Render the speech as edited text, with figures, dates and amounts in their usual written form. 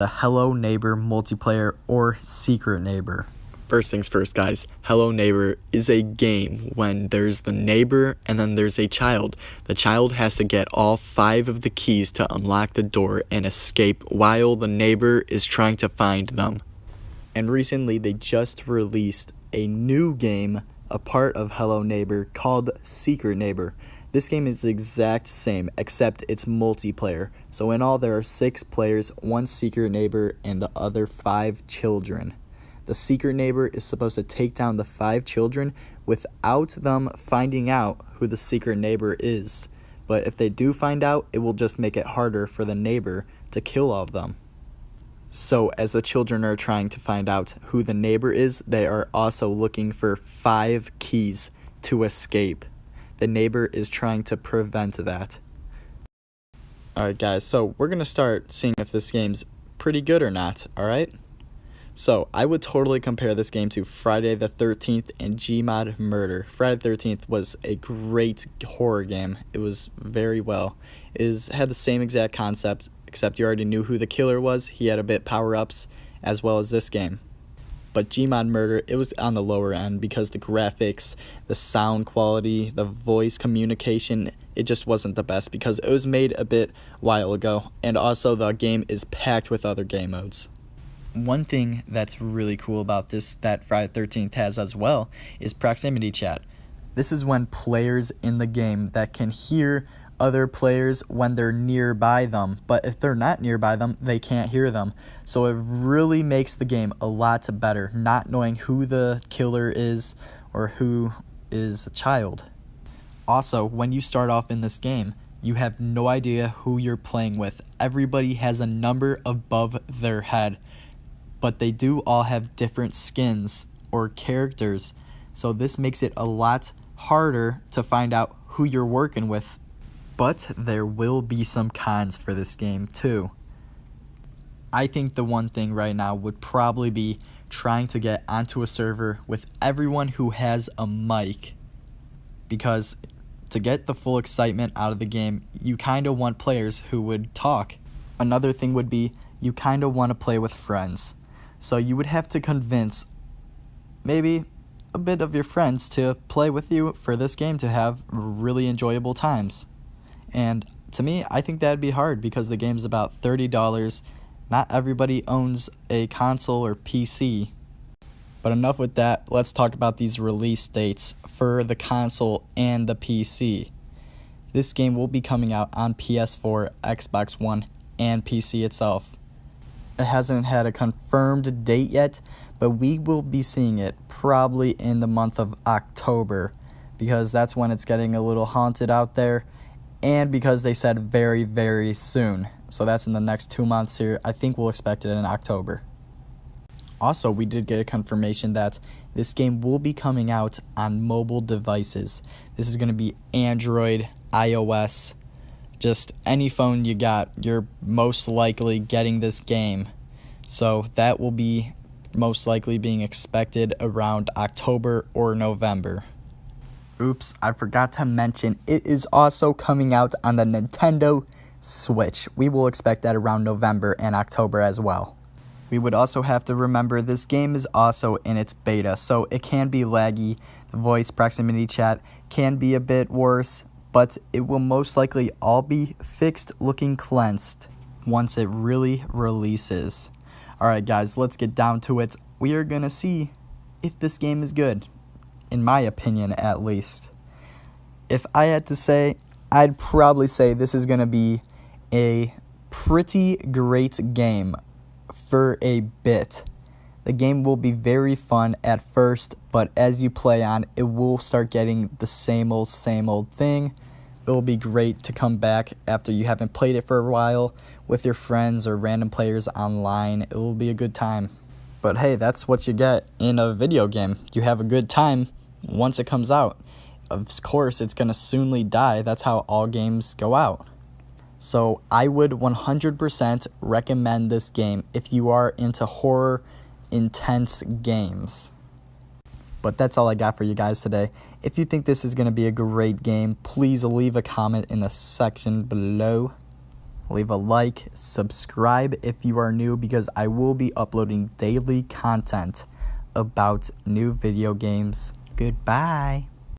the Hello Neighbor multiplayer or Secret Neighbor. First things first, guys. Hello Neighbor is a game when there's the neighbor and then there's a child. The child has to get all 5 of the keys to unlock the door and escape while the neighbor is trying to find them. And recently they just released a new game, a part of Hello Neighbor, called Secret Neighbor. This game is the exact same, except it's multiplayer. So in all, there are 6 players, 1 secret neighbor, and the other 5 children. The secret neighbor is supposed to take down the 5 children without them finding out who the secret neighbor is. But if they do find out, it will just make it harder for the neighbor to kill all of them. So as the children are trying to find out who the neighbor is, they are also looking for 5 keys to escape. The neighbor is trying to prevent that. Alright guys, so we're going to start seeing if this game's pretty good or not, alright? So I would totally compare this game to Friday the 13th and Gmod Murder. Friday the 13th was a great horror game. It was very well. It had the same exact concept, except you already knew who the killer was. He had a bit power-ups, as well as this game. But Gmod Murder, it was on the lower end because the graphics, the sound quality, the voice communication, it just wasn't the best because it was made a bit while ago, and also the game is packed with other game modes. One thing that's really cool about this that Friday the 13th has as well is proximity chat. This is when players in the game that can hear other players when they're nearby them, but if they're not nearby them, they can't hear them. So it really makes the game a lot better, not knowing who the killer is or who is a child. Also, when you start off in this game, you have no idea who you're playing with. Everybody has a number above their head, but they do all have different skins or characters, so this makes it a lot harder to find out who you're working with. But there will be some cons for this game too. I think the one thing right now would probably be trying to get onto a server with everyone who has a mic, because to get the full excitement out of the game, you kind of want players who would talk. Another thing would be you kind of want to play with friends. So you would have to convince maybe a bit of your friends to play with you for this game to have really enjoyable times. And to me, I think that'd be hard because the game's about $30. Not everybody owns a console or PC. But enough with that, let's talk about these release dates for the console and the PC. This game will be coming out on PS4, Xbox One, and PC itself. It hasn't had a confirmed date yet, but we will be seeing it probably in the month of October because that's when it's getting a little haunted out there, and because they said very, very soon. So that's in the next 2 months here. I think we'll expect it in October. Also, we did get a confirmation that this game will be coming out on mobile devices. This is going to be Android, iOS, just any phone you got, you're most likely getting this game. So that will be most likely being expected around October or November. Oops, I forgot to mention, it is also coming out on the Nintendo Switch. We will expect that around November and October as well. We would also have to remember this game is also in its beta, so it can be laggy. The voice proximity chat can be a bit worse, but it will most likely all be fixed, looking cleansed once it really releases. Alright guys, let's get down to it. We are going to see if this game is good, in my opinion at least. If I had to say, I'd probably say this is going to be a pretty great game for a bit. The game will be very fun at first, but as you play on, it will start getting the same old thing. It will be great to come back after you haven't played it for a while with your friends or random players online. It will be a good time. But hey, that's what you get in a video game. You have a good time once it comes out. Of course, it's going to soonly die. That's how all games go out. So I would 100% recommend this game if you are into horror intense games. But that's all I got for you guys today. If you think this is going to be a great game, please leave a comment in the section below. leave a like, subscribe if you are new, because I will be uploading daily content about new video games. Goodbye.